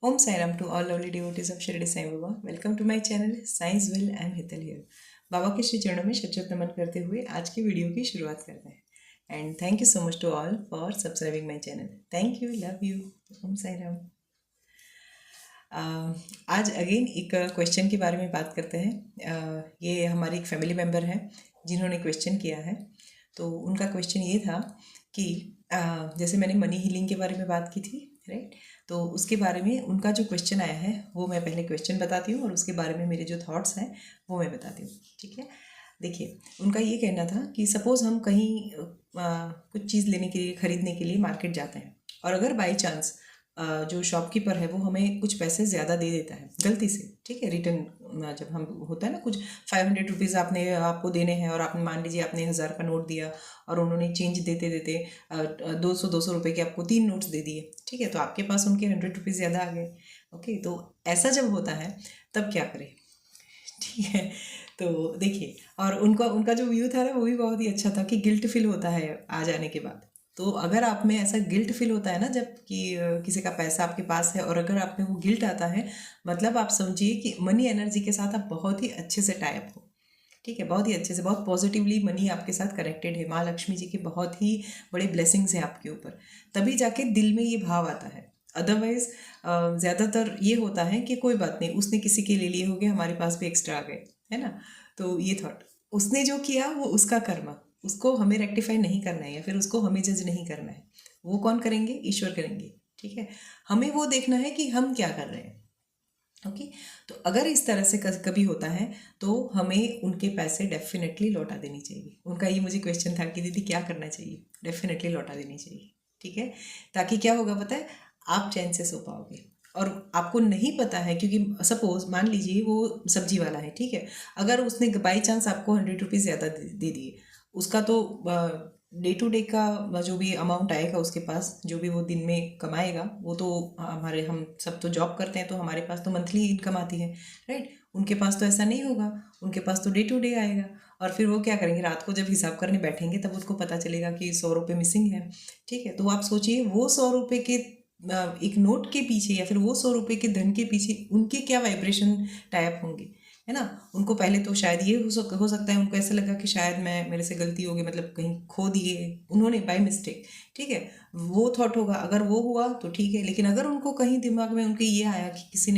Om Sairam to all lovely devotees of Shirdi Sai Baba. Welcome to my channel Science Will. I am Hital here. बाबा के श्री चरणों में शत नमन करते हुए आज की वीडियो की शुरुआत करते हैं and thank you so much to all for subscribing my channel. Thank you, love you. Om Sairam. आज अगेन एक क्वेश्चन के बारे में बात करते हैं. ये हमारी एक फैमिली मेम्बर हैं जिन्होंने क्वेश्चन किया है. तो उनका क्वेश्चन ये था कि जैसे मैंने मनी हीलिंग के बारे में बात की थी, राइट. तो उसके बारे में उनका जो क्वेश्चन आया है वो मैं पहले क्वेश्चन बताती हूँ और उसके बारे में मेरे जो थॉट्स हैं वो मैं बताती हूँ. ठीक है. देखिए, उनका ये कहना था कि सपोज़ हम कहीं कुछ चीज़ लेने के लिए, ख़रीदने के लिए मार्केट जाते हैं और अगर बाई चांस जो शॉपकीपर है वो हमें कुछ पैसे ज़्यादा दे देता है गलती से. ठीक है. रिटर्न जब हम होता है ना, कुछ 500 रुपीज़ आपको देने हैं और आपने मान लीजिए आपने 1000 का नोट दिया और उन्होंने चेंज देते देते 200 रुपये के आपको 3 नोट्स दे दिए. ठीक है. तो आपके पास उनके 100 रुपीज़ ज़्यादा आ गए. ओके. तो ऐसा जब होता है तब क्या करें? ठीक है. तो देखिए, और उनका उनका जो व्यू था ना वो भी बहुत ही अच्छा था कि गिल्ट फील होता है आ जाने के बाद. तो अगर आप में ऐसा गिल्ट फील होता है ना जब कि किसी का पैसा आपके पास है और अगर आप में वो गिल्ट आता है, मतलब आप समझिए कि मनी एनर्जी के साथ आप बहुत ही अच्छे से टाई अप हो. ठीक है. बहुत ही अच्छे से, बहुत पॉजिटिवली मनी आपके साथ कनेक्टेड है. माँ लक्ष्मी जी के बहुत ही बड़े ब्लेसिंग्स हैं आपके ऊपर. तभी जाके दिल में ये भाव आता है. अदरवाइज ज़्यादातर ये होता है कि कोई बात नहीं, उसने किसी के ले लिए होंगे, हमारे पास भी एक्स्ट्रा आ गए, है ना. तो ये थॉट, उसने जो किया वो उसका कर्म, उसको हमें रेक्टिफाई नहीं करना है या फिर उसको हमें जज नहीं करना है. वो कौन करेंगे? ईश्वर करेंगे. ठीक है. हमें वो देखना है कि हम क्या कर रहे हैं. ओके. तो अगर इस तरह से कभी होता है तो हमें उनके पैसे डेफिनेटली लौटा देनी चाहिए. उनका ये मुझे क्वेश्चन था कि दीदी क्या करना चाहिए? डेफिनेटली लौटा देनी चाहिए. ठीक है. ताकि क्या होगा पता है, आप चैन से सो पाओगे. और आपको नहीं पता है, क्योंकि सपोज मान लीजिए वो सब्जी वाला है. ठीक है. अगर उसने बाई चांस आपको 100 रुपीज़ ज़्यादा दे दिए, उसका तो डे टू डे का जो भी अमाउंट आएगा उसके पास, जो भी वो दिन में कमाएगा, वो तो हम सब तो जॉब करते हैं तो हमारे पास तो मंथली इनकम आती है, राइट. उनके पास तो ऐसा नहीं होगा. उनके पास तो डे टू डे आएगा. और फिर वो क्या करेंगे, रात को जब हिसाब करने बैठेंगे तब उसको पता चलेगा कि 100 रुपये मिसिंग है. ठीक है. तो आप सोचिए वो 100 रुपये के एक नोट के पीछे या फिर वो 100 रुपये के धन के पीछे उनके क्या वाइब्रेशन टाइप होंगे, है ना. उनको पहले तो शायद ये हो सकता है, उनको ऐसा लगा कि शायद मेरे से गलती हो गई, मतलब कहीं खो दिए उन्होंने बाय मिस्टेक. ठीक है. वो थॉट होगा. अगर वो हुआ तो ठीक है, लेकिन अगर उनको कहीं दिमाग में उनके ये आया कि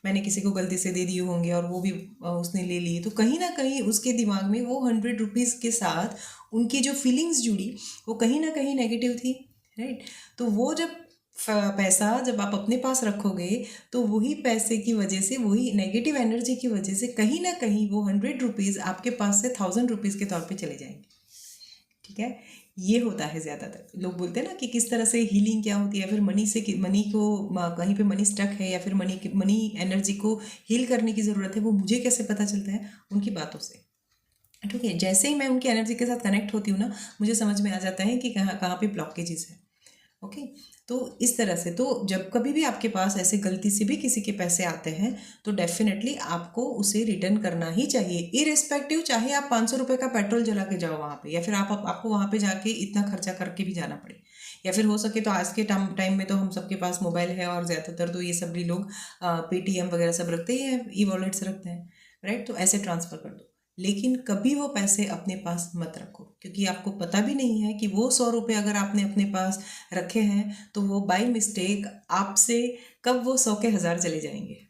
मैंने किसी को गलती से दे दिए होंगे और वो भी उसने ले लिए, तो कहीं ना कहीं उसके दिमाग में वो 100 रुपीज़ के साथ उनकी जो फीलिंग्स जुड़ी वो कहीं ना कहीं नेगेटिव थी, राइट. तो वो जब पैसा जब आप अपने पास रखोगे तो वही पैसे की वजह से, वही नेगेटिव एनर्जी की वजह से कहीं ना कहीं वो 100 रुपीज़ आपके पास से 1000 रुपीज़ के तौर पे चले जाएंगे. ठीक है. ये होता है. ज़्यादातर लोग बोलते हैं ना कि किस तरह से हीलिंग क्या होती है, फिर मनी को कहीं पे मनी स्टक है या फिर मनी एनर्जी को हील करने की ज़रूरत है, वो मुझे कैसे पता चलता है? उनकी बातों से. ठीक है. जैसे ही मैं उनकी एनर्जी के साथ कनेक्ट होती हूँ ना, मुझे समझ में आ जाता है कि कहाँ कहाँ पे ब्लॉकेजेस है. ओके. तो इस तरह से, तो जब कभी भी आपके पास ऐसे गलती से भी किसी के पैसे आते हैं तो डेफिनेटली आपको उसे रिटर्न करना ही चाहिए, इरिस्पेक्टिव चाहे आप 500 रुपये का पेट्रोल जला के जाओ वहाँ पे या फिर आपको वहाँ पे जाके इतना खर्चा करके भी जाना पड़े, या फिर हो सके तो आज के टाइम में तो हम सबके पास मोबाइल है और ज़्यादातर तो ये सभी लोग पेटीएम वगैरह सब रखते ही हैं, ई वॉलेट्स रखते हैं, राइट. तो ऐसे ट्रांसफ़र कर दो. लेकिन कभी वो पैसे अपने पास मत रखो, क्योंकि आपको पता भी नहीं है कि वो 100 रुपये अगर आपने अपने पास रखे हैं तो वो बाय मिस्टेक आपसे कब वो 100 के 1000 चले जाएंगे.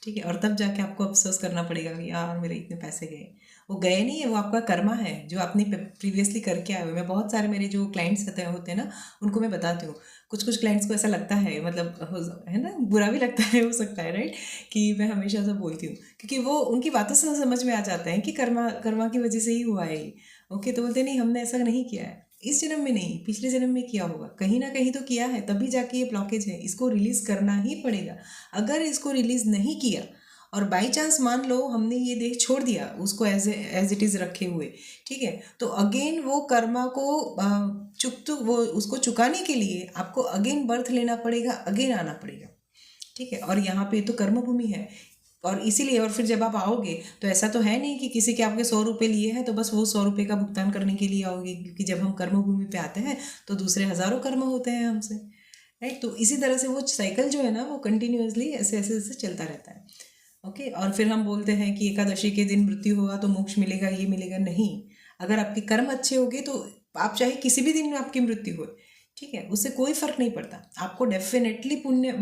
ठीक है. और तब जाके आपको अफसोस करना पड़ेगा कि यार मेरे इतने पैसे गए. वो गए नहीं है, वो आपका कर्मा है जो आपने प्रीवियसली करके आए हुए. मैं बहुत सारे मेरे जो क्लाइंट्स होते हैं ना, उनको मैं बताती हूँ. कुछ क्लाइंट्स को ऐसा लगता है, मतलब है ना, बुरा भी लगता है, हो सकता है, राइट, कि मैं हमेशा से बोलती हूँ क्योंकि वो उनकी बातों से समझ में आ जाता है कि कर्मा कर्मा की वजह से ही हुआ है ये. ओके. तो बोलते नहीं, हमने ऐसा नहीं किया है, इस जन्म में नहीं, पिछले जन्म में किया होगा, कहीं ना कहीं तो किया है, तभी जाके ये ब्लॉकेज है. इसको रिलीज़ करना ही पड़ेगा. अगर इसको रिलीज़ नहीं किया और बाई चांस मान लो हमने ये देख छोड़ दिया उसको एज इट इज़ रखे हुए, ठीक है, तो अगेन वो कर्मा को वो उसको चुकाने के लिए आपको अगेन बर्थ लेना पड़ेगा, अगेन आना पड़ेगा. ठीक है. और यहाँ पे तो कर्म भूमि है. और इसीलिए, और फिर जब आप आओगे तो ऐसा तो है नहीं कि किसी के आपके 100 रुपये लिए हैं तो बस वो 100 रुपये का भुगतान करने के लिए आओगे, क्योंकि जब हम कर्म भूमि पे आते हैं तो दूसरे हज़ारों कर्म होते हैं हमसे, राइट। तो इसी तरह से वो साइकिल जो है ना वो कंटिन्यूअसली ऐसे ऐसे ऐसे चलता रहता है। ओके, और फिर हम बोलते हैं कि एकादशी के दिन मृत्यु होगा तो मोक्ष मिलेगा, ये मिलेगा, नहीं। अगर आपके कर्म अच्छे होंगे तो आप चाहे किसी भी दिन में आपकी मृत्यु हो, ठीक है, उससे कोई फर्क नहीं पड़ता, आपको डेफिनेटली पुण्य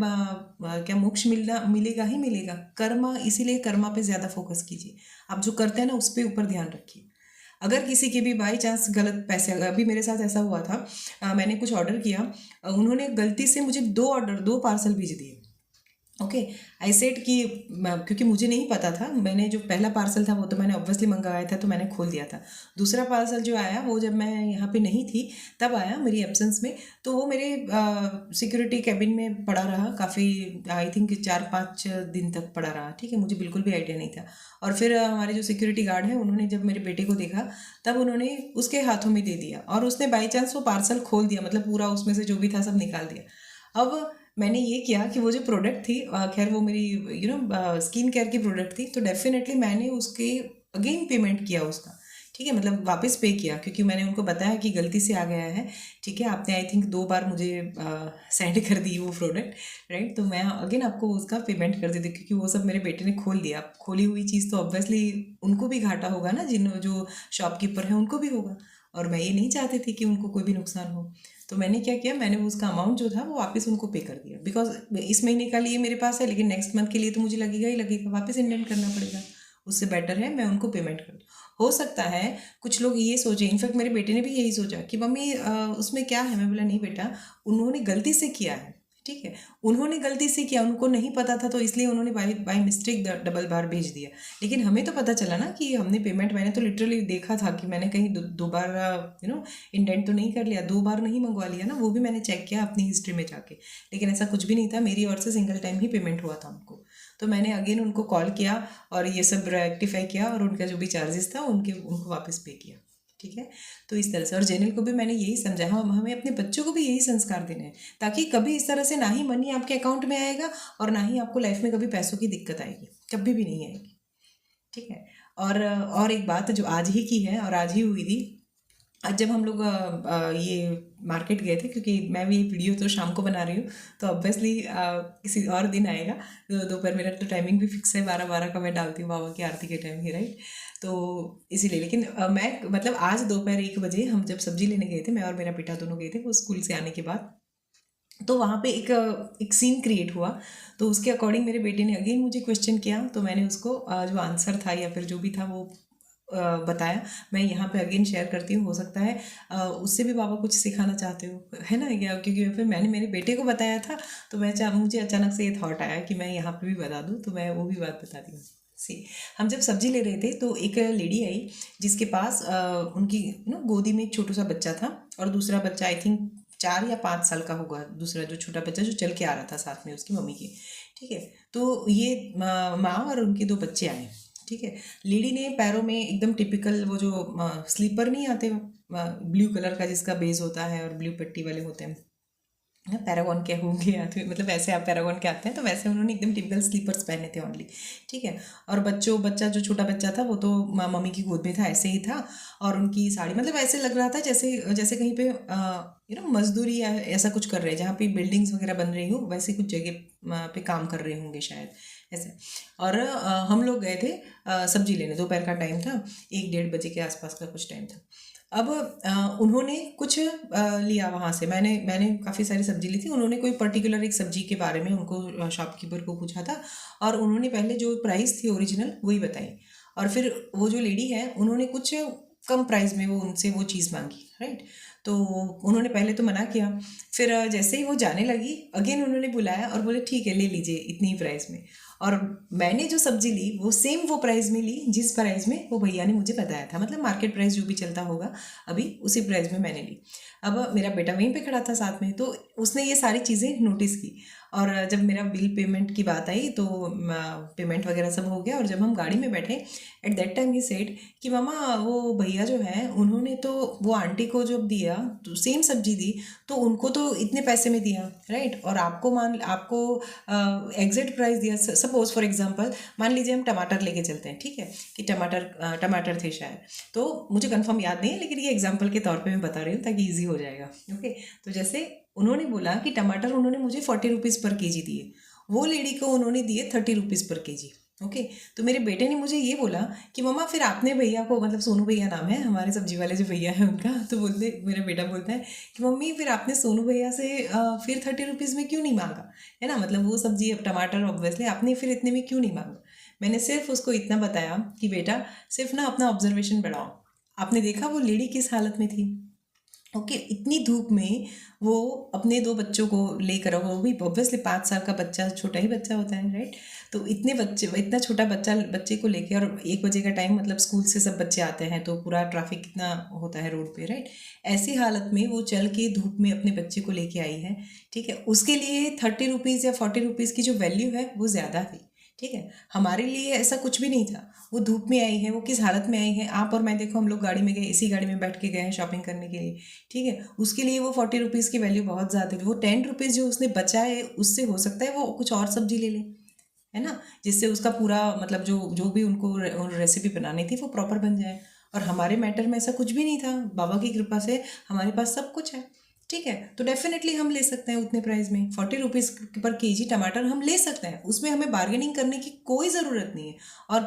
क्या मोक्ष मिलेगा ही मिलेगा। कर्मा, इसीलिए कर्मा पे ज़्यादा फोकस कीजिए, आप जो करते हैं ना उस पर ऊपर ध्यान रखिए। अगर किसी के भी बाई चांस गलत पैसे, अभी मेरे साथ ऐसा हुआ था, मैंने कुछ ऑर्डर किया, उन्होंने गलती से मुझे दो पार्सल भेज दिए। ओके, आई सेड कि क्योंकि मुझे नहीं पता था, मैंने जो पहला पार्सल था वो तो मैंने ऑब्वियसली मंगाया था तो मैंने खोल दिया था। दूसरा पार्सल जो आया वो जब मैं यहाँ पे नहीं थी तब आया मेरी एब्सेंस में, तो वो मेरे सिक्योरिटी कैबिन में पड़ा रहा काफ़ी, आई थिंक 4-5 दिन तक पड़ा रहा। ठीक है, मुझे बिल्कुल भी आइडिया नहीं था। और फिर हमारे जो सिक्योरिटी गार्ड हैं उन्होंने जब मेरे बेटे को देखा तब उन्होंने उसके हाथों में दे दिया और उसने बाई चांस वो पार्सल खोल दिया, मतलब पूरा उसमें से जो भी था सब निकाल दिया। अब मैंने ये किया कि वो जो प्रोडक्ट थी, खैर वो मेरी स्किन केयर की प्रोडक्ट थी, तो डेफिनेटली मैंने उसके अगेन पेमेंट किया उसका। ठीक है, मतलब वापस पे किया, क्योंकि मैंने उनको बताया कि गलती से आ गया है। ठीक है, आपने आई थिंक 2 बार मुझे सेंड कर दी वो प्रोडक्ट, राइट। तो मैं अगेन आपको उसका पेमेंट कर देती, क्योंकि वो सब मेरे बेटे ने खोल दिया। खोली हुई चीज़ तो ऑब्वियसली उनको भी घाटा होगा ना, जो शॉपकीपर हैं उनको भी होगा, और मैं ये नहीं चाहती थी कि उनको कोई भी नुकसान हो। तो मैंने क्या किया, मैंने उसका अमाउंट जो था वो वापस उनको पे कर दिया, बिकॉज इस महीने का लिए मेरे पास है, लेकिन नेक्स्ट मंथ के लिए तो मुझे लगेगा ही लगेगा, वापस इंडेंट करना पड़ेगा। उससे बेटर है मैं उनको पेमेंट कर दूँ। हो सकता है कुछ लोग ये सोचे, इनफैक्ट मेरे बेटे ने भी यही सोचा कि मम्मी उसमें क्या है। मैं बोला नहीं बेटा, उन्होंने गलती से किया है। ठीक है, उन्होंने गलती से किया, उनको नहीं पता था तो इसलिए उन्होंने बाई मिस्टेक डबल बार भेज दिया। लेकिन हमें तो पता चला ना कि हमने पेमेंट, मैंने तो लिटरली देखा था कि मैंने कहीं दो बार इंडेंट तो नहीं कर लिया, 2 बार नहीं मंगवा लिया ना, वो भी मैंने चेक किया अपनी हिस्ट्री में जाके। लेकिन ऐसा कुछ भी नहीं था, मेरी ओर से सिंगल टाइम ही पेमेंट हुआ था उनको। तो मैंने अगेन उनको कॉल किया और ये सब रेक्टिफाई किया और उनका जो भी चार्जेस था उनको वापस पे किया। ठीक है, तो इस तरह से। और जेनिल को भी मैंने यही समझाया, हमें अपने बच्चों को भी यही संस्कार देने हैं, ताकि कभी इस तरह से ना ही मनी आपके अकाउंट में आएगा और ना ही आपको लाइफ में कभी पैसों की दिक्कत आएगी, कभी भी नहीं आएगी। ठीक है, और एक बात जो आज ही की है और आज ही हुई थी। आज जब हम लोग ये मार्केट गए थे, क्योंकि मैं भी वीडियो तो शाम को बना रही हूँ, तो ऑब्वियसली किसी और दिन आएगा। तो दोपहर मेरा तो टाइमिंग भी फिक्स है, 12-12 का मैं डालती हूँ बाबा की आरती के टाइम ही, राइट। तो इसीलिए, लेकिन मैं मतलब आज दोपहर 1 बजे हम जब सब्जी लेने गए थे, मैं और मेरा बेटा दोनों गए थे वो स्कूल से आने के बाद, तो वहाँ पे एक सीन क्रिएट हुआ। तो उसके अकॉर्डिंग मेरे बेटे ने अगेन मुझे क्वेश्चन किया, तो मैंने उसको जो आंसर था या फिर जो भी था वो बताया। मैं यहाँ पे अगेन शेयर करती हूँ, हो सकता है उससे भी बाबा कुछ सिखाना चाहते हो, है ना, या क्योंकि फिर मैंने मेरे बेटे को बताया था, तो मुझे अचानक से ये थॉट आया कि मैं यहाँ पे भी बता दूँ, तो मैं वो भी बात बताती हूँ। सी, हम जब सब्जी ले रहे थे तो एक लेडी आई जिसके पास उनकी गोदी में एक छोटा सा बच्चा था, और दूसरा बच्चा आई थिंक 4 या 5 साल का होगा, दूसरा जो छोटा बच्चा जो चल के आ रहा था साथ में उसकी मम्मी के। ठीक है, तो ये माँ और उनके 2 बच्चे आए। ठीक है, लेडी ने पैरों में एकदम टिपिकल वो जो स्लीपर नहीं आते ब्लू कलर का जिसका बेस होता है और ब्लू पट्टी वाले होते हैं, पैरागॉन के होंगे या तो मतलब ऐसे आप पैरागॉन के आते हैं, तो वैसे उन्होंने एकदम टिपिकल स्लीपर्स पहने थे ओनली। ठीक है, और बच्चा जो छोटा बच्चा था वो तो मम्मी की गोद में था, ऐसे ही था। और उनकी साड़ी, मतलब ऐसे लग रहा था जैसे जैसे कहीं पे मजदूरी या ऐसा कुछ कर रहे हैं, जहाँ पे बिल्डिंग्स वगैरह बन रही हो वैसे कुछ जगह पे काम कर रहे होंगे शायद, ऐसे। और हम लोग गए थे सब्जी लेने, दोपहर का टाइम था, 1-1:30 बजे के आसपास का कुछ टाइम था। अब उन्होंने कुछ लिया वहाँ से, मैंने काफ़ी सारी सब्जी ली थी, उन्होंने कोई पर्टिकुलर एक सब्जी के बारे में उनको शॉपकीपर को पूछा था, और उन्होंने पहले जो प्राइस थी ओरिजिनल वही बताई, और फिर वो जो लेडी है उन्होंने कुछ कम प्राइस में वो उनसे वो चीज़ मांगी, राइट। तो उन्होंने पहले तो मना किया, फिर जैसे ही वो जाने लगी अगेन उन्होंने बुलाया और बोले ठीक है ले लीजिए इतनी ही प्राइस में। और मैंने जो सब्जी ली वो सेम वो प्राइस में ली जिस प्राइस में वो भैया ने मुझे बताया था, मतलब मार्केट प्राइस जो भी चलता होगा अभी उसी प्राइस में मैंने ली। अब मेरा बेटा वहीं पे खड़ा था साथ में, तो उसने ये सारी चीज़ें नोटिस की, और जब मेरा बिल पेमेंट की बात आई तो पेमेंट वगैरह सब हो गया, और जब हम गाड़ी में बैठे at that time he said कि मामा वो भैया जो है उन्होंने तो वो आंटी को जब दिया तो सेम सब्जी दी तो उनको तो इतने पैसे में दिया, राइट, और आपको एग्जैक्ट प्राइस दिया। सपोज फॉर एग्जांपल मान लीजिए हम टमाटर लेके चलते हैं, ठीक है, कि टमाटर थे शायद, तो मुझे कंफर्म याद नहीं है, लेकिन ये एग्जांपल के तौर पे मैं बता रही हूँ ताकि इजी हो जाएगा। ओके, तो जैसे उन्होंने बोला कि टमाटर उन्होंने मुझे 40 रुपीज़ पर केजी दिए, वो लेडी को उन्होंने दिए 30 रुपीज़ पर केजी। ओके, तो मेरे बेटे ने मुझे ये बोला कि मम्मा फिर आपने भैया को, मतलब सोनू भैया नाम है हमारे सब्जी वाले जो भैया हैं उनका, तो बोलते, मेरा बेटा बोलता है कि मम्मी फिर आपने सोनू भैया से फिर 30 रुपीज़ में क्यों नहीं मांगा, है ना, मतलब वो सब्जी टमाटर ऑब्वियसली आपने फिर इतने में क्यों नहीं मांगा। मैंने सिर्फ उसको इतना बताया कि बेटा सिर्फ ना अपना ऑब्जर्वेशन बढ़ाओ, आपने देखा वो लेडी किस हालत में थी। ओके, इतनी धूप में वो अपने 2 बच्चों को लेकर, वो भी ऑब्वियसली 5 साल का बच्चा, छोटा ही बच्चा होता है राइट, तो इतना छोटा बच्चे को लेके, और 1 बजे का टाइम, मतलब स्कूल से सब बच्चे आते हैं तो पूरा ट्रैफिक कितना होता है रोड पे राइट, ऐसी हालत में वो चल के धूप में अपने बच्चे को लेके आई है। ठीक है, उसके लिए 30 रुपीज़ या 40 रुपीज़ की जो वैल्यू है वो ज़्यादा थी। ठीक है, हमारे लिए ऐसा कुछ भी नहीं था। वो धूप में आई है, वो किस हालत में आई है, आप और मैं देखो, हम लोग गाड़ी में गए, इसी गाड़ी में बैठ के गए हैं शॉपिंग करने के लिए। ठीक है, उसके लिए वो 40 रुपीज़ की वैल्यू बहुत ज़्यादा थी। वो 10 रुपीज़ जो उसने बचाए, उससे हो सकता है वो कुछ और सब्जी ले ले, है ना, जिससे उसका पूरा, मतलब जो जो भी उनको रेसिपी बनानी थी वो प्रॉपर बन जाए। और हमारे मैटर में ऐसा कुछ भी नहीं था, बाबा की कृपा से हमारे पास सब कुछ है। ठीक है, तो डेफिनेटली हम ले सकते हैं उतने प्राइस में, 40 रुपीज़ पर केजी टमाटर हम ले सकते हैं, उसमें हमें बार्गेनिंग करने की कोई ज़रूरत नहीं है। और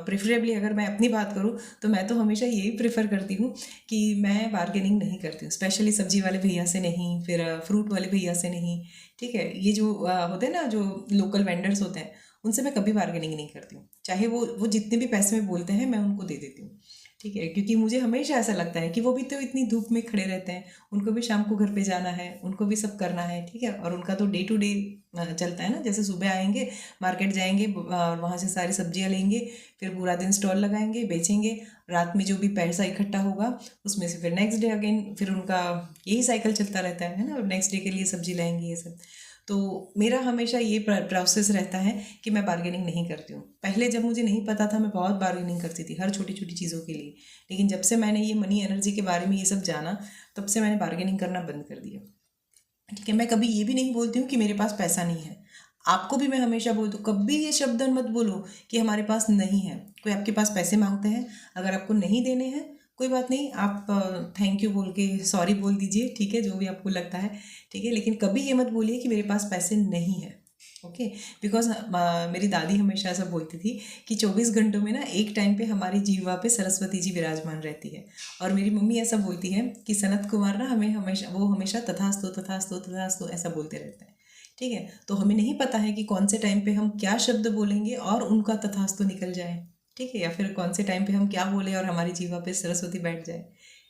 प्रेफरेबली अगर मैं अपनी बात करूँ तो मैं तो हमेशा यही प्रेफर करती हूँ कि मैं बार्गेनिंग नहीं करती हूँ, स्पेशली सब्जी वाले भैया से नहीं, फिर फ्रूट वाले भैया से नहीं। ठीक है, ये जो होते हैं ना, जो लोकल वेंडर्स होते हैं, उनसे मैं कभी बार्गेनिंग नहीं करती हूँ, चाहे वो जितने भी पैसे में बोलते हैं मैं उनको दे देती हूँ। ठीक है, क्योंकि मुझे हमेशा ऐसा लगता है कि वो भी तो इतनी धूप में खड़े रहते हैं, उनको भी शाम को घर पे जाना है, उनको भी सब करना है। ठीक है, और उनका तो डे टू डे चलता है ना, जैसे सुबह आएंगे, मार्केट जाएंगे और वहाँ से सारी सब्जियाँ लेंगे, फिर पूरा दिन स्टॉल लगाएंगे, बेचेंगे, रात में जो भी पैसा इकट्ठा होगा उसमें से फिर नेक्स्ट डे अगेन फिर उनका यही साइकिल चलता रहता है ना, नेक्स्ट डे के लिए सब्जी लाएंगे ये सब। तो मेरा हमेशा ये प्रोसेस रहता है कि मैं बार्गेनिंग नहीं करती हूँ। पहले जब मुझे नहीं पता था मैं बहुत बार्गेनिंग करती थी हर छोटी छोटी चीज़ों के लिए, लेकिन जब से मैंने ये मनी एनर्जी के बारे में ये सब जाना, तब से मैंने बार्गेनिंग करना बंद कर दिया। ठीक है, मैं कभी ये भी नहीं बोलती हूँ कि मेरे पास पैसा नहीं है। आपको भी मैं हमेशा बोलती हूँ, कभी ये शब्द मत बोलो कि हमारे पास नहीं है। कोई आपके पास पैसे मांगते हैं, अगर आपको नहीं देने हैं कोई बात नहीं, आप थैंक यू बोल के सॉरी बोल दीजिए, ठीक है, जो भी आपको लगता है। ठीक है, लेकिन कभी ये मत बोलिए कि मेरे पास पैसे नहीं है। ओके, बिकॉज मेरी दादी हमेशा ऐसा बोलती थी कि 24 घंटों में ना एक टाइम पे हमारी जीवा पे सरस्वती जी विराजमान रहती है। और मेरी मम्मी ऐसा बोलती है कि सनत कुमार ना हमें हमेशा तथास्तु तथास्तु तथास्तु ऐसा बोलते रहते हैं। ठीक है, तो हमें नहीं पता है कि कौन से टाइम पे हम क्या शब्द बोलेंगे और उनका तथास्तु निकल जाए। ठीक है, या फिर कौन से टाइम पे हम क्या बोले और हमारी जीवा पे सरस्वती बैठ जाए।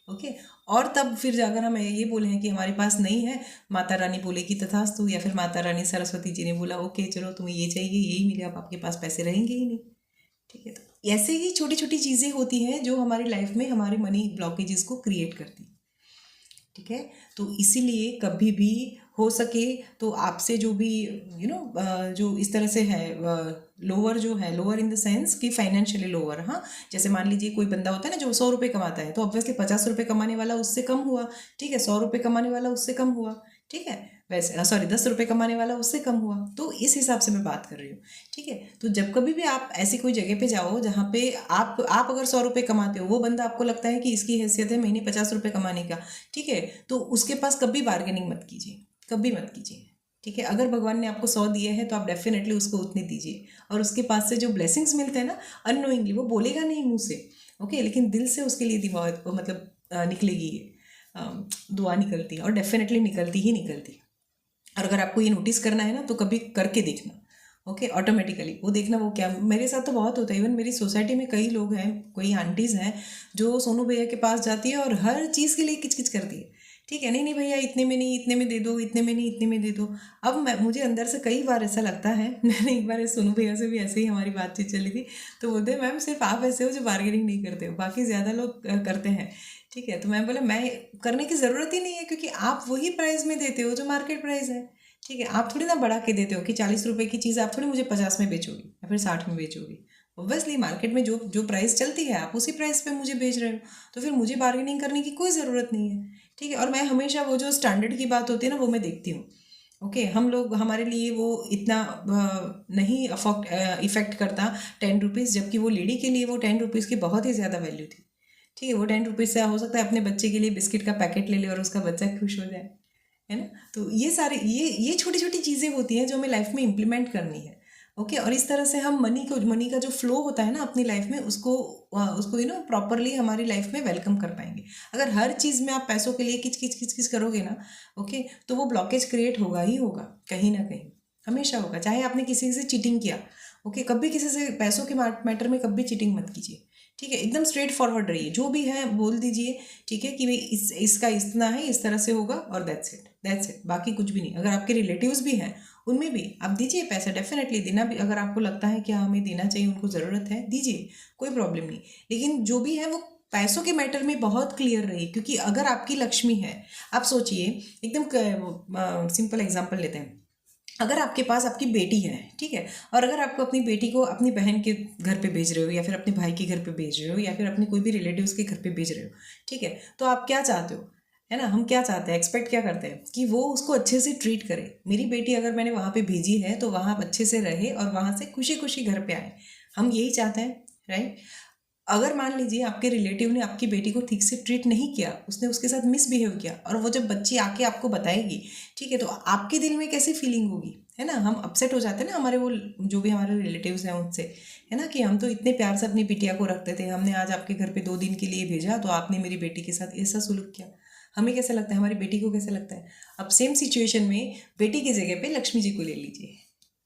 ओके, और तब फिर अगर हम ये बोले हैं कि हमारे पास नहीं है, माता रानी बोलेगी तथास्तु, या फिर माता रानी सरस्वती जी ने बोला ओके चलो तुम्हें ये चाहिए यही मिले, अब आपके पास पैसे रहेंगे ही नहीं। ठीक है, तो ऐसे ही छोटी छोटी चीज़ें होती हैं जो हमारी लाइफ में हमारी मनी ब्लॉकेजेस को क्रिएट करती हैं। ठीक है, तो इसीलिए कभी भी हो सके तो आपसे जो भी जो इस तरह से है, लोअर जो है, लोअर इन द सेंस कि फाइनेंशियली लोअर, हाँ, जैसे मान लीजिए कोई बंदा होता है ना जो 100 रुपये कमाता है, तो ऑब्वियसली 50 रुपये कमाने वाला उससे कम हुआ। ठीक है, 100 रुपये कमाने वाला उससे कम हुआ। ठीक है, वैसे सॉरी 10 रुपये कमाने वाला उससे कम हुआ, तो इस हिसाब से मैं बात कर रही हूँ। ठीक है, तो जब कभी भी आप ऐसी कोई जगह पे जाओ जहाँ पे आप अगर 100 रुपये कमाते हो, वो बंदा आपको लगता है कि इसकी हैसियत है महीने 50 रुपये कमाने का, ठीक है, तो उसके पास कभी बार्गेनिंग मत कीजिए, कभी मत कीजिए। ठीक है, अगर भगवान ने आपको 100 दिए हैं तो आप डेफिनेटली उसको उतने दीजिए, और उसके पास से जो ब्लेसिंग्स मिलते हैं ना, अननोइंगली, वो बोलेगा नहीं मुंह से, ओके, लेकिन दिल से उसके लिए मतलब निकलेगी, दुआ निकलती है, और डेफिनेटली निकलती ही निकलती है। और अगर आपको ये नोटिस करना है ना तो कभी करके देखना। ओके, ऑटोमेटिकली वो देखना, वो क्या, मेरे साथ तो बहुत होता है। इवन मेरी सोसाइटी में कई लोग हैं, कोई आंटीज़ हैं जो सोनू भैया के पास जाती है और हर चीज़ के लिए किचकिच करती है। ठीक है, नहीं नहीं भैया इतने में नहीं, इतने में दे दो, इतने में नहीं, इतने में दे दो। अब मुझे अंदर से कई बार ऐसा लगता है मैंने एक बार सोनू भैया से भी ऐसे ही हमारी बातचीत चली थी, तो बोलते हैं मैम सिर्फ आप ऐसे हो जो बार्गेनिंग नहीं करते हो, बाकी ज़्यादा लोग करते हैं। ठीक है, तो मैं बोला मैं करने की ज़रूरत ही नहीं है, क्योंकि आप वही प्राइस में देते हो जो मार्केट प्राइस है। ठीक है, आप थोड़ी ना बढ़ा के देते हो कि 40 रुपये की चीज़ आप थोड़ी मुझे 50 में बेचोगी या फिर 60 में बेचोगी। ऑब्वियसली मार्केट में जो जो प्राइस चलती है आप उसी प्राइस पे मुझे बेच रहे हो, तो फिर मुझे बार्गेनिंग करने की कोई ज़रूरत नहीं है। ठीक है, और मैं हमेशा वो जो स्टैंडर्ड की बात होती है ना वो मैं देखती हूँ। ओके, हम लोग, हमारे लिए वो इतना नहीं इफेक्ट करता 10 रुपीज़, जबकि वो लेडी के लिए वो 10 रुपीज़ की बहुत ही ज़्यादा वैल्यू थी। ठीक है, वो 10 रुपीज़ से हो सकता है अपने बच्चे के लिए बिस्किट का पैकेट ले ले और उसका बच्चा खुश हो जाए। है ना। तो ये सारे ये छोटी छोटी चीज़ें होती हैं जो हमें लाइफ में इम्प्लीमेंट करनी है। ओके, और इस तरह से हम मनी का जो फ्लो होता है ना अपनी लाइफ में, उसको प्रॉपरली हमारी लाइफ में वेलकम कर पाएंगे। अगर हर चीज़ में आप पैसों के लिए किच किच किच किच करोगे ना, ओके, तो वो ब्लॉकेज क्रिएट होगा ही होगा, कहीं ना कहीं हमेशा होगा। चाहे आपने किसी से चीटिंग किया, ओके, कभी किसी से पैसों के मैटर में कभी चीटिंग मत कीजिए, ठीक है। एकदम स्ट्रेट फॉरवर्ड रहिए, जो भी है बोल दीजिए, ठीक है, कि भाई इसका इतना है, इस तरह से होगा, और दैट्स इट, बाकी कुछ भी नहीं। अगर आपके रिलेटिव्स भी हैं, उनमें भी आप दीजिए पैसा, डेफिनेटली देना भी, अगर आपको लगता है कि हाँ हमें देना चाहिए, उनको ज़रूरत है, दीजिए, कोई प्रॉब्लम नहीं। लेकिन जो भी है वो पैसों के मैटर में बहुत क्लियर रहिए, क्योंकि अगर आपकी लक्ष्मी है, आप सोचिए, एकदम सिंपल एग्जांपल लेते हैं। अगर आपके पास आपकी बेटी है, ठीक है, और अगर आपको अपनी बेटी को अपनी बहन के घर पे भेज रहे हो, या फिर अपने भाई के घर पे भेज रहे हो, या फिर अपने कोई भी रिलेटिव्स के घर पे भेज रहे हो, ठीक है, तो आप क्या चाहते हो, है ना। हम क्या चाहते हैं, एक्सपेक्ट क्या करते हैं कि वो उसको अच्छे से ट्रीट करे। मेरी बेटी अगर मैंने वहाँ पे भेजी है तो वहाँ अच्छे से रहे और वहाँ से खुशी खुशी घर पे आए, हम यही चाहते हैं, राइट। अगर मान लीजिए आपके रिलेटिव ने आपकी बेटी को ठीक से ट्रीट नहीं किया, उसने उसके साथ मिसबिहेव किया, और वो जब बच्ची आके आपको बताएगी, ठीक है, तो आपके दिल में कैसी फीलिंग होगी, है ना। हम अपसेट हो जाते हैं ना, हमारे वो जो भी हमारे रिलेटिव्स हैं उनसे, है ना, कि हम तो इतने प्यार से अपनी बिटिया को रखते थे, हमने आज आपके घर पे 2 दिन के लिए भेजा, तो आपने मेरी बेटी के साथ ऐसा सुलूक किया। हमें कैसा लगता है, हमारी बेटी को कैसा लगता है। अब सेम सिचुएशन में बेटी की जगह पे लक्ष्मी जी को ले लीजिए,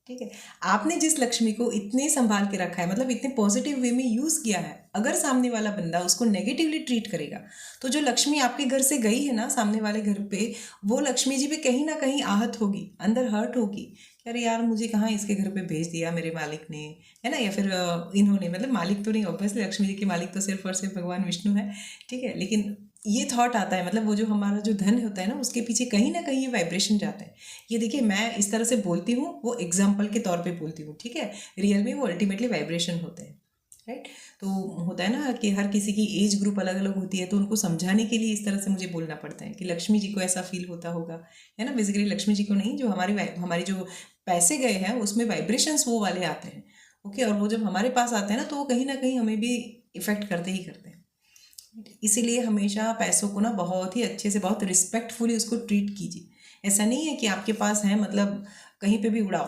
ठीक है। आपने जिस लक्ष्मी को इतने संभाल के रखा है, मतलब इतने पॉजिटिव वे में यूज़ किया है, अगर सामने वाला बंदा उसको नेगेटिवली ट्रीट करेगा, तो जो लक्ष्मी आपके घर से गई है ना सामने वाले घर पे, वो लक्ष्मी जी भी कहीं ना कहीं आहत होगी, अंदर हर्ट होगी कि अरे यार मुझे कहाँ इसके घर पे भेज दिया मेरे मालिक ने, है ना, या फिर इन्होंने, मतलब मालिक तो नहीं, ऑब्वियसली लक्ष्मी जी के मालिक तो सिर्फ और सिर्फ भगवान विष्णु है, ठीक है। लेकिन ये थॉट आता है, मतलब वो जो हमारा जो धन होता है ना, उसके पीछे कहीं ना कहीं ये वाइब्रेशन जाता है। ये देखिए, मैं इस तरह से बोलती हूँ, वो एग्जाम्पल के तौर पे बोलती हूँ, ठीक है। रियल में वो अल्टीमेटली वाइब्रेशन होते हैं, राइट। तो होता है ना कि हर किसी की एज ग्रुप अलग अलग होती है, तो उनको समझाने के लिए इस तरह से मुझे बोलना पड़ता है कि लक्ष्मी जी को ऐसा फील होता होगा, है ना। बेसिकली लक्ष्मी जी को नहीं, जो हमारी जो पैसे गए हैं उसमें वाइब्रेशंस वो वाले आते हैं, ओके। और वो जब हमारे पास आते हैं ना, तो वो कहीं ना कहीं हमें भी इफेक्ट करते ही करते हैं। इसीलिए हमेशा पैसों को ना बहुत ही अच्छे से, बहुत रिस्पेक्टफुली उसको ट्रीट कीजिए। ऐसा नहीं है कि आपके पास है मतलब कहीं पे भी उड़ाओ,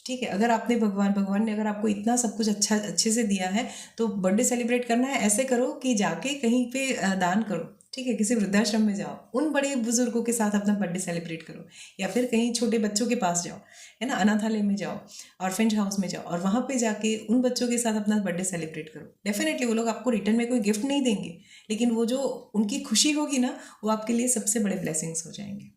ठीक है। अगर आपने भगवान ने अगर आपको इतना सब कुछ अच्छे से दिया है, तो बर्थडे सेलिब्रेट करना है, ऐसे करो कि जाके कहीं पे दान करो, ठीक है, किसी वृद्धाश्रम में जाओ, उन बड़े बुजुर्गों के साथ अपना बर्थडे सेलिब्रेट करो, या फिर कहीं छोटे बच्चों के पास जाओ, है ना, अनाथालय में जाओ, ऑर्फेंज हाउस में जाओ, और वहाँ पे जाके उन बच्चों के साथ अपना बर्थडे सेलिब्रेट करो। डेफिनेटली वो लोग आपको रिटर्न में कोई गिफ्ट नहीं देंगे, लेकिन वो जो उनकी खुशी होगी ना, वो आपके लिए सबसे बड़े ब्लेसिंग्स हो जाएंगे।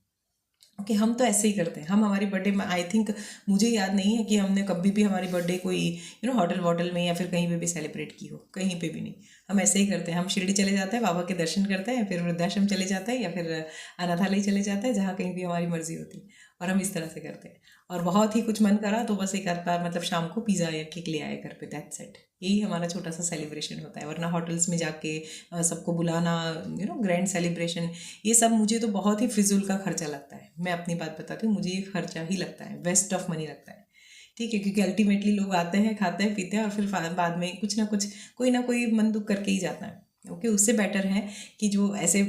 ओके, हम तो ऐसे ही करते हैं। हम हमारी बर्थडे में, आई थिंक मुझे याद नहीं है कि हमने कभी भी हमारी बर्थडे कोई होटल वोटल में या फिर कहीं पे भी सेलिब्रेट की हो, कहीं पे भी नहीं। हम ऐसे ही करते हैं, हम शिरडी चले जाते हैं, बाबा के दर्शन करते हैं, फिर वृद्धाश्रम चले जाते हैं, या फिर अनाथालय चले जाते हैं, जहाँ कहीं भी हमारी मर्जी होती है, और हम इस तरह से करते हैं। और बहुत ही कुछ मन करा तो बस एक आध बार मतलब शाम को पिज़्ज़ा या केक ले आए घर पे, दैट्स इट। यही हमारा छोटा सा सेलिब्रेशन होता है। वरना होटल्स में जाके सबको बुलाना, ग्रैंड सेलिब्रेशन, ये सब मुझे तो बहुत ही फिजूल का खर्चा लगता है। मैं अपनी बात बताती हूँ, मुझे ये खर्चा ही लगता है, वेस्ट ऑफ मनी लगता है, ठीक है। क्योंकि अल्टीमेटली लोग आते हैं, खाते हैं, पीते हैं, और फिर बाद में कुछ ना कुछ, कोई ना कोई मन दुख करके ही जाता है। ओके, उससे बेटर है कि जो ऐसे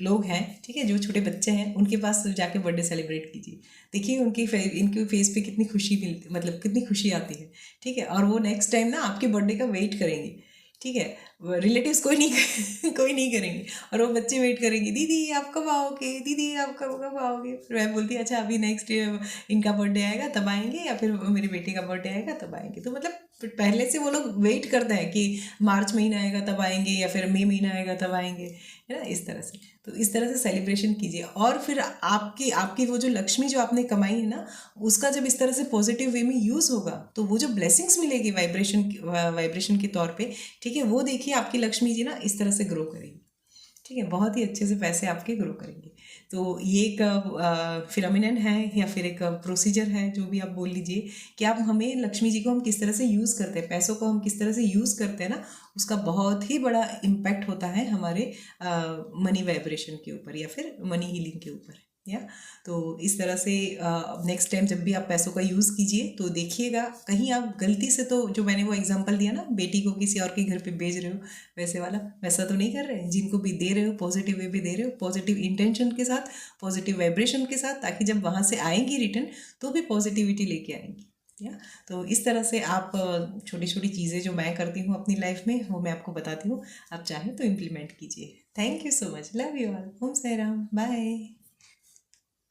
लोग हैं, ठीक है, जो छोटे बच्चे हैं, उनके पास जाके बर्थडे सेलिब्रेट कीजिए। देखिए इनके फेस पे कितनी खुशी मिलती, मतलब कितनी खुशी आती है, ठीक है। और वो नेक्स्ट टाइम ना आपके बर्थडे का वेट करेंगे, ठीक है। रिलेटिव्स कोई नहीं कोई नहीं करेंगे, और वो बच्चे वेट करेंगे, दीदी आप कब आओगे, दीदी आप कब आओगे। फिर मैं बोलती अच्छा अभी नेक्स्ट इनका बर्थडे आएगा तब आएंगे, या फिर मेरी बेटी का बर्थडे आएगा तब आएंगे। तो मतलब पहले से वो लोग वेट करते हैं कि मार्च महीना आएगा तब आएंगे, या फिर मई महीना आएगा तब आएंगे, है ना, इस तरह से। तो इस तरह से सेलिब्रेशन कीजिए, और फिर आपकी आपकी वो जो लक्ष्मी जो आपने कमाई है ना, उसका जब इस तरह से पॉजिटिव वे में यूज़ होगा, तो वो जो ब्लेसिंग्स मिलेगी वाइब्रेशन के तौर पे, ठीक है, वो देखिए आपकी लक्ष्मी जी ना इस तरह से ग्रो करेगी, ठीक है, बहुत ही अच्छे से पैसे आपके ग्रो करेंगे। तो ये एक फिनोमिनन है, या फिर एक प्रोसीजर है, जो भी आप बोल लीजिए, कि आप हमें लक्ष्मी जी को हम किस तरह से यूज़ करते हैं, पैसों को हम किस तरह से यूज़ करते हैं ना, उसका बहुत ही बड़ा इम्पैक्ट होता है हमारे मनी वाइब्रेशन के ऊपर, या फिर मनी हीलिंग के ऊपर, या तो इस तरह से नेक्स्ट टाइम जब भी आप पैसों का यूज़ कीजिए तो देखिएगा कहीं आप गलती से, तो जो मैंने वो एग्जांपल दिया ना, बेटी को किसी और के घर पे भेज रहे हो वैसे वाला, वैसा तो नहीं कर रहे हैं। जिनको भी दे रहे हो पॉजिटिव वे भी दे रहे हो, पॉजिटिव इंटेंशन के साथ, पॉजिटिव वाइब्रेशन के साथ, ताकि जब वहाँ से आएंगी रिटर्न तो भी पॉजिटिविटी लेके आएंगी। या तो इस तरह से आप छोटी छोटी चीज़ें जो मैं करती हूँ अपनी लाइफ में वो मैं आपको बताती हूँ, आप चाहें तो इम्प्लीमेंट कीजिए। Thank you so much, love you all, Om Sai Ram, bye.